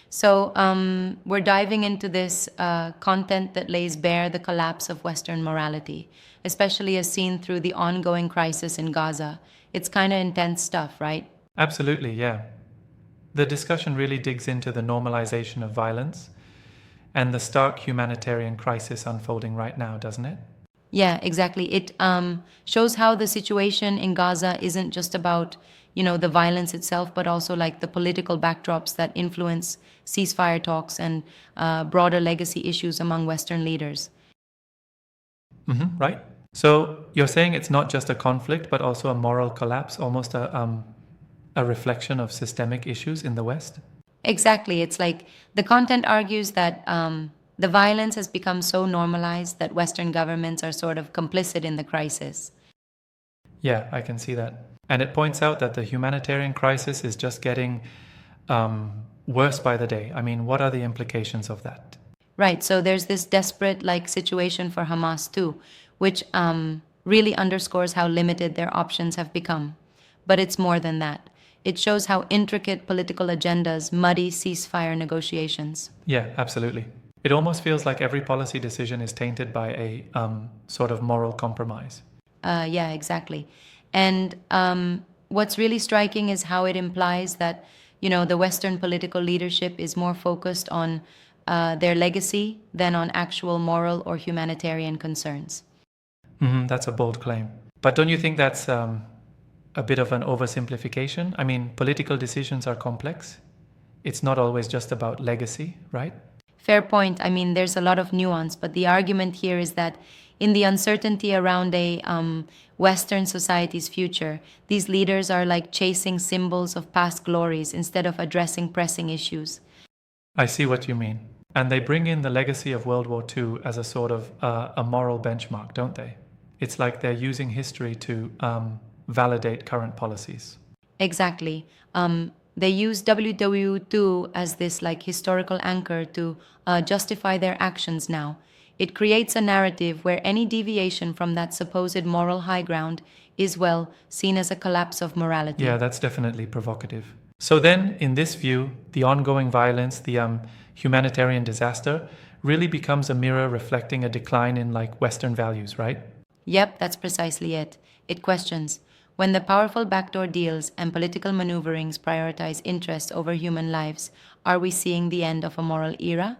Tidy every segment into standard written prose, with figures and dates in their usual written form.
So, we're diving into this content that lays bare the collapse of Western morality, especially as seen through the ongoing crisis in Gaza. It's kind of intense stuff, right? Absolutely, yeah. The discussion really digs into the normalization of violence and the stark humanitarian crisis unfolding right now, doesn't it? Yeah, exactly. It shows how the situation in Gaza isn't just about, the violence itself, but also like the political backdrops that influence ceasefire talks and broader legacy issues among Western leaders. Right? So you're saying it's not just a conflict, but also a moral collapse, almost a reflection of systemic issues in the West? Exactly. It's like the content argues that the violence has become so normalized that Western governments are sort of complicit in the crisis. Yeah, I can see that. And it points out that the humanitarian crisis is just getting worse by the day. I mean, what are the implications of that? Right. So there's this desperate like situation for Hamas too, which really underscores how limited their options have become. But it's more than that. It shows how intricate political agendas muddy ceasefire negotiations. Yeah, absolutely. It almost feels like every policy decision is tainted by a sort of moral compromise. Yeah, exactly. And what's really striking is how it implies that, the Western political leadership is more focused on their legacy than on actual moral or humanitarian concerns. That's a bold claim. But don't you think that's a bit of an oversimplification? I mean, political decisions are complex. It's not always just about legacy, right? Fair point. I mean, there's a lot of nuance, but the argument here is that in the uncertainty around a Western society's future, these leaders are like chasing symbols of past glories instead of addressing pressing issues. I see what you mean. And they bring in the legacy of World War II as a sort of a moral benchmark, don't they? It's like they're using history to validate current policies. Exactly. They use WW2 as this like historical anchor to justify their actions now. It creates a narrative where any deviation from that supposed moral high ground is, well, seen as a collapse of Yeah, morality. that's definitely provocative. So then, in this view, the ongoing violence, the humanitarian disaster, really becomes a mirror reflecting a decline in like Western values, right? Yep, that's precisely it. It questions when the powerful backdoor deals and political maneuverings prioritize interest over human lives, are we seeing the end of a moral era?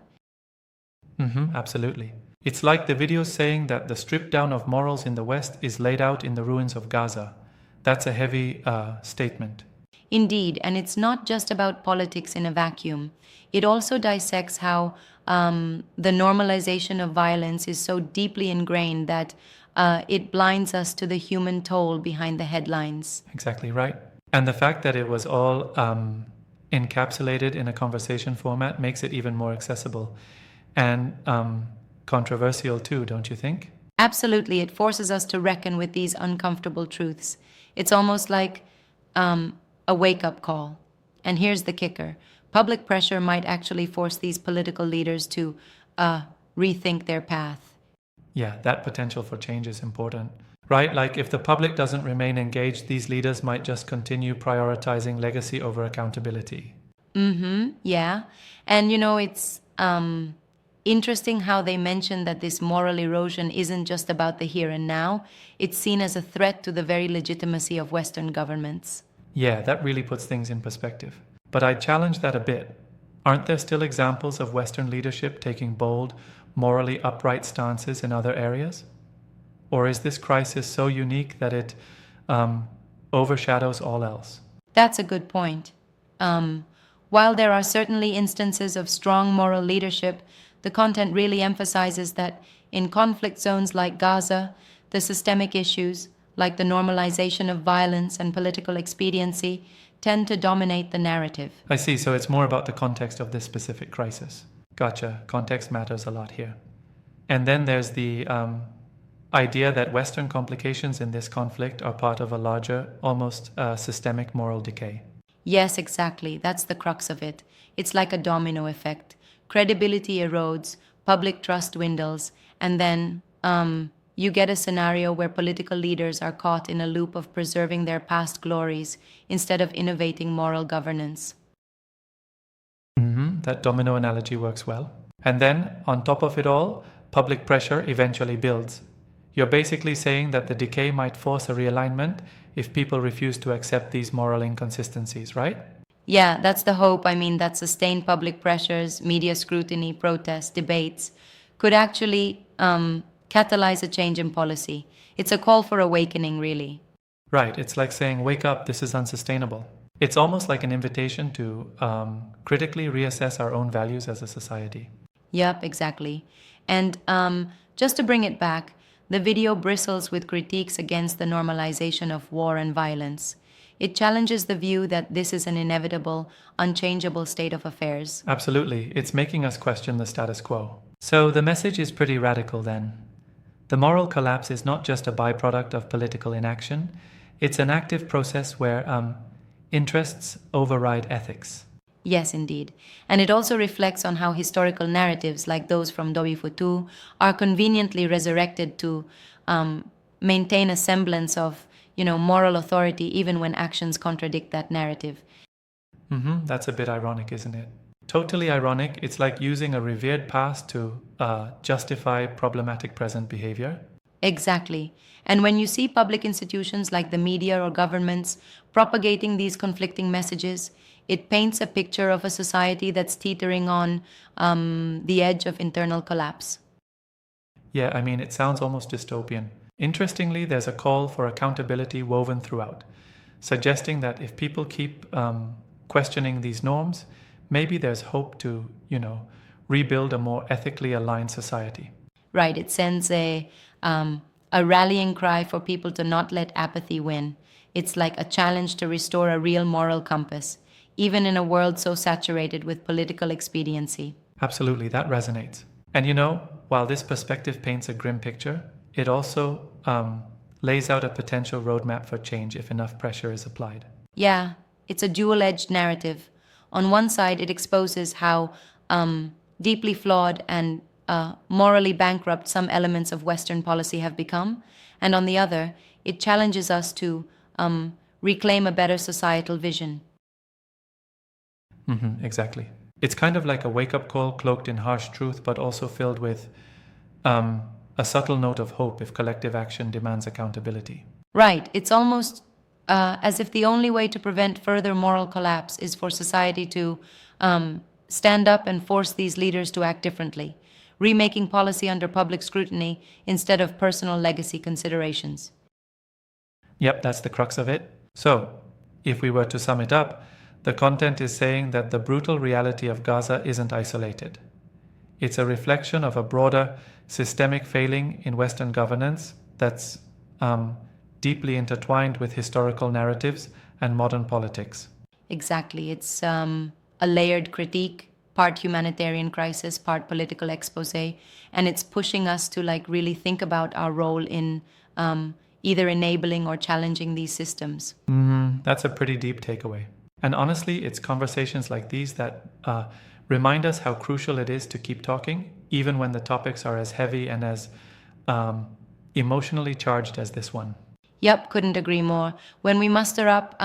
Absolutely. It's like the video saying that the strip down of morals in the West is laid out in the ruins of Gaza. That's a heavy statement. Indeed, and it's not just about politics in a vacuum. It also dissects how the normalization of violence is so deeply ingrained that it blinds us to the human toll behind the headlines. Exactly right. And the fact that it was all encapsulated in a conversation format makes it even more accessible and controversial too, don't you think? Absolutely, it forces us to reckon with these uncomfortable truths. It's almost like a wake up call. And here's the kicker: public pressure might actually force these political leaders to rethink their path. Yeah, that potential for change is important. Right? Like if the public doesn't remain engaged, these leaders might just continue prioritizing legacy over accountability. Yeah. And it's interesting how they mention that this moral erosion isn't just about the here and now, it's seen as a threat to the very legitimacy of Western governments. Yeah, that really puts things in perspective. But I challenge that a bit. Aren't there still examples of Western leadership taking bold, morally upright stances in other areas? Or is this crisis so unique that it overshadows all else? That's a good point. Um, while there are certainly instances of strong moral leadership, the content really emphasizes that in conflict zones like Gaza, the systemic issues, like the normalization of violence and political expediency, tend to dominate the narrative. I see, so it's more about the context of this specific crisis. Gotcha, context matters a lot here. And then there's the idea that Western complications in this conflict are part of a larger, almost systemic moral decay. Yes, exactly. That's the crux of it. It's like a domino effect. Credibility erodes, public trust dwindles, and then you get a scenario where political leaders are caught in a loop of preserving their past glories instead of innovating moral governance. That domino analogy works well. And then, on top of it all, public pressure eventually builds. You're basically saying that the decay might force a realignment if people refuse to accept these moral inconsistencies, right? Yeah, that's the hope. I mean, that sustained public pressures, media scrutiny, protests, debates could actually catalyze a change in policy. It's a call for awakening, really. Right, it's like saying, wake up, this is unsustainable. It's almost like an invitation to critically reassess our own values as a society. Yep, exactly. And just to bring it back, the video bristles with critiques against the normalization of war and violence. It challenges the view that this is an inevitable, unchangeable state of affairs. Absolutely, it's making us question the status quo. So the message is pretty radical then. The moral collapse is not just a byproduct of political inaction, it's an active process where interests override ethics. Yes, indeed. And it also reflects on how historical narratives like those from Dobifutu are conveniently resurrected to maintain a semblance of, moral authority even when actions contradict that narrative. That's a bit ironic, isn't it? Totally ironic. It's like using a revered past to justify problematic present behavior. Exactly. And when you see public institutions like the media or governments propagating these conflicting messages, it paints a picture of a society that's teetering on the edge of internal collapse. Yeah, I mean, it sounds almost dystopian. Interestingly, there's a call for accountability woven throughout, suggesting that if people keep questioning these norms, maybe there's hope to, rebuild a more ethically aligned society. Right. It sends a rallying cry for people to not let apathy win. It's like a challenge to restore a real moral compass, even in a world so saturated with political expediency. Absolutely, that resonates. And while this perspective paints a grim picture, it also lays out a potential roadmap for change if enough pressure is applied. Yeah, it's a dual-edged narrative. On one side, it exposes how deeply flawed and morally bankrupt some elements of Western policy have become, and on the other, it challenges us to reclaim a better societal vision. Exactly. It's kind of like a wake-up call cloaked in harsh truth, but also filled with a subtle note of hope if collective action demands accountability. Right, it's almost as if the only way to prevent further moral collapse is for society to stand up and force these leaders to act differently, remaking policy under public scrutiny instead of personal legacy considerations. Yep, that's the crux of it. So, if we were to sum it up, the content is saying that the brutal reality of Gaza isn't isolated. It's a reflection of a broader systemic failing in Western governance that's deeply intertwined with historical narratives and modern politics. Exactly. It's a layered critique, part humanitarian crisis, part political expose, and it's pushing us to really think about our role in either enabling or challenging these systems. That's a pretty deep takeaway. And honestly, it's conversations like these that remind us how crucial it is to keep talking, even when the topics are as heavy and as emotionally charged as this one. Yep, couldn't agree more. When we muster up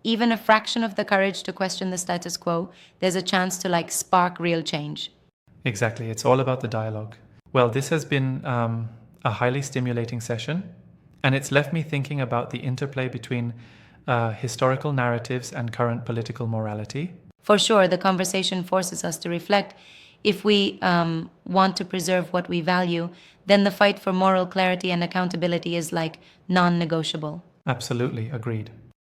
even a fraction of the courage to question the status quo, there's a chance to spark real change. Exactly, it's all about the dialogue. Well, this has been a highly stimulating session, and it's left me thinking about the interplay between historical narratives and current political morality. For sure, the conversation forces us to reflect. If we want to preserve what we value, then the fight for moral clarity and accountability is non-negotiable. Absolutely, agreed.